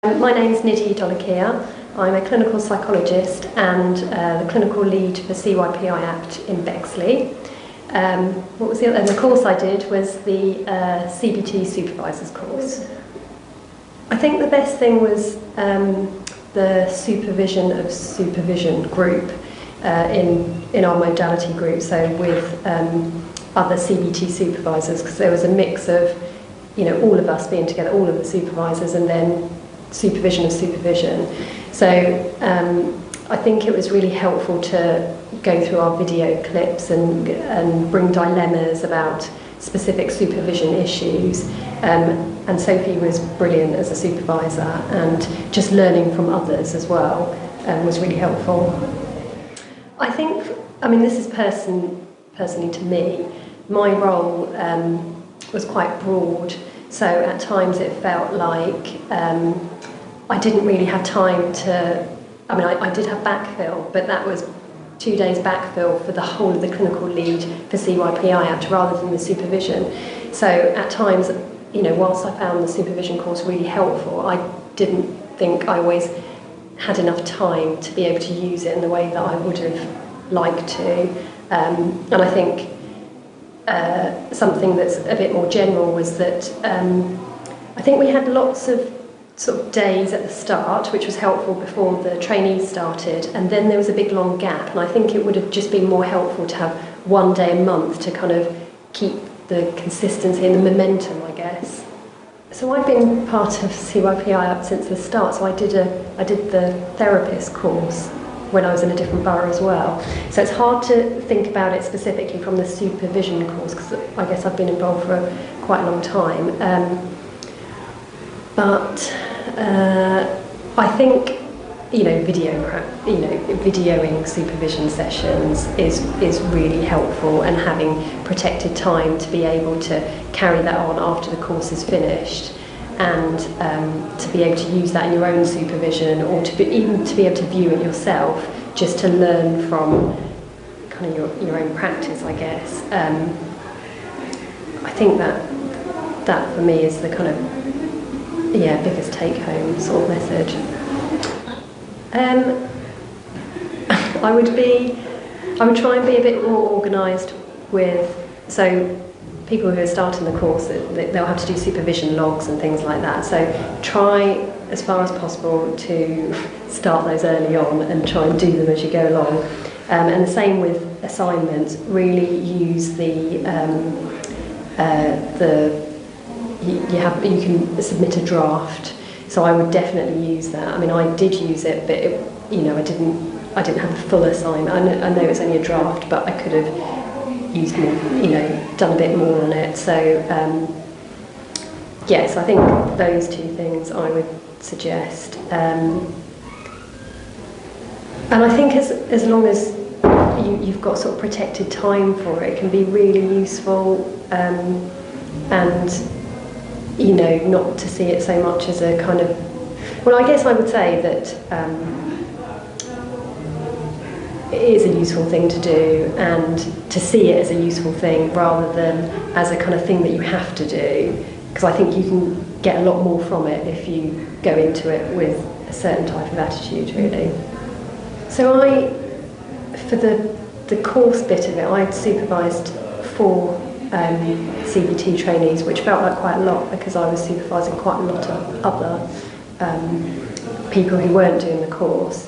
My name is Nidhi Dholakia. I'm a clinical psychologist and the clinical lead for CYP IAPT in Bexley. And the course I did was the CBT Supervisors course. I think the best thing was the Supervision of Supervision group in our modality group, so with other CBT supervisors, because there was a mix of, all of us being together, all of the supervisors, and then supervision of supervision. So I think it was really helpful to go through our video clips and bring dilemmas about specific supervision issues. And Sophie was brilliant as a supervisor, and just learning from others as well was really helpful. I think, this is personally to me, my role was quite broad, so at times it felt like I didn't really have time to, I did have backfill, but that was 2 days backfill for the whole of the clinical lead for CYP IAPT rather than the supervision. So at times, whilst I found the supervision course really helpful, I didn't think I always had enough time to be able to use it in the way that I would have liked to. And I think something that's a bit more general was that I think we had lots of sort of days at the start, which was helpful before the trainees started, and then there was a big long gap, and I think it would have just been more helpful to have 1 day a month to kind of keep the consistency and the momentum, I guess. So I've been part of CYP IAPT since the start, so I did the therapist course when I was in a different borough as well. So it's hard to think about it specifically from the supervision course, because I guess I've been involved for quite a long time. But I think, videoing supervision sessions is really helpful, and having protected time to be able to carry that on after the course is finished, and to be able to use that in your own supervision, or even to be able to view it yourself, just to learn from kind of your own practice, I guess. I think that for me is the kind of biggest take-home sort of message. I would try and be a bit more organised with, so people who are starting the course, they'll have to do supervision logs and things like that, so try as far as possible to start those early on and try and do them as you go along. And the same with assignments, really use you can submit a draft, so I would definitely use that. I did use it, but I didn't have a full assignment. I know it's only a draft, but I could have used more, done a bit more on it. So yes, I think those two things I would suggest. And I think as long as you've got sort of protected time for it, it can be really useful, and not to see it so much as a kind of, well, I guess I would say that it is a useful thing to do, and to see it as a useful thing rather than as a kind of thing that you have to do, because I think you can get a lot more from it if you go into it with a certain type of attitude, really. So for the course bit of it, I'd supervised 4 CBT trainees, which felt like quite a lot, because I was supervising quite a lot of other people who weren't doing the course.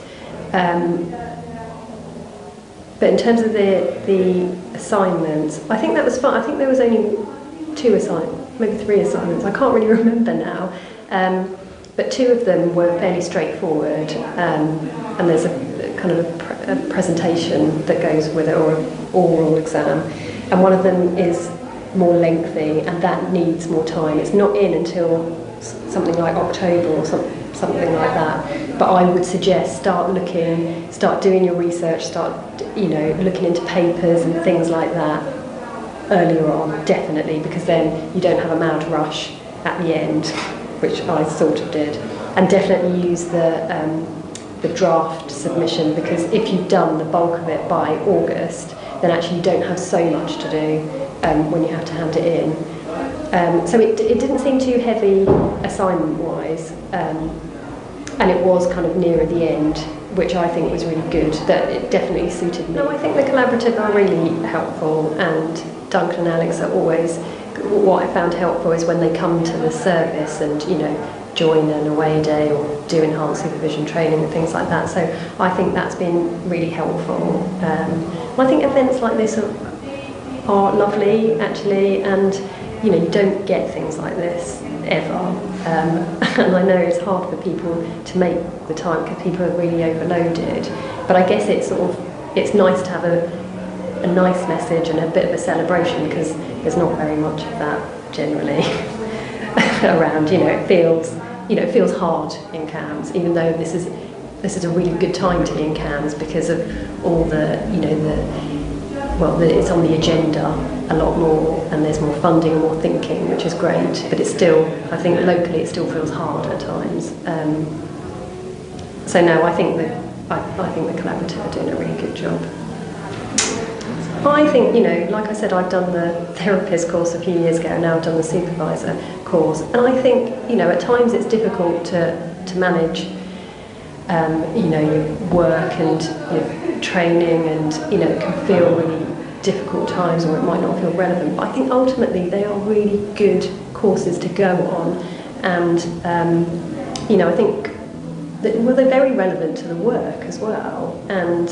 But in terms of the assignments, I think that was fun. I think there was only 2 assignments, maybe 3 assignments. I can't really remember now. But 2 of them were fairly straightforward, and there's a kind of a presentation that goes with it, or an oral exam. And one of them is more lengthy, and that needs more time. It's not in until something like October or something like that. But I would suggest start doing your research, start looking into papers and things like that earlier on, definitely, because then you don't have a mad rush at the end, which I sort of did. And definitely use the draft submission, because if you've done the bulk of it by August, then actually you don't have so much to do when you have to hand it in. So it didn't seem too heavy assignment-wise, and it was kind of nearer the end, which I think was really good, that it definitely suited me. No, I think the collaborative are really helpful, and Duncan and Alex are always, what I found helpful is when they come to the service and, you know, join an away day or do enhanced supervision training and things like that. So I think that's been really helpful. I think events like this are lovely, actually, and you know, you don't get things like this ever. And I know it's hard for people to make the time because people are really overloaded. But I guess it's nice to have a nice message and a bit of a celebration, because there's not very much of that generally around. You know, it feels hard in CAMS, even though this is a really good time to be in CAMS because of all the, you know, it's on the agenda a lot more, and there's more funding and more thinking, which is great. But it's still, I think locally, it still feels hard at times. So no, I think the collaborative are doing a really good job. I think, you know, like I said, I've done the therapist course a few years ago, and now I've done the supervisor course, and I think, you know, at times it's difficult to manage, you know, your work and your training, and, you know, it can feel really difficult times, or it might not feel relevant. But I think ultimately they are really good courses to go on, and, you know, I think they're very relevant to the work as well, and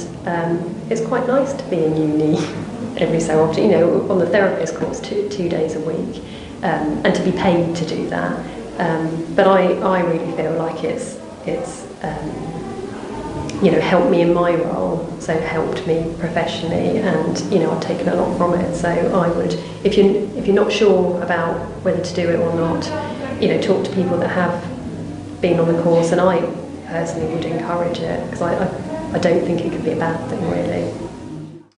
it's quite nice to be in uni every so often, you know, on the therapist course 2 days a week, and to be paid to do that. But I really feel like it's you know, helped me in my role, so helped me professionally, and you know, I've taken a lot from it. So I would, if you're not sure about whether to do it or not, you know, talk to people that have been on the course, and I personally would encourage it, because I don't think it could be a bad thing, really.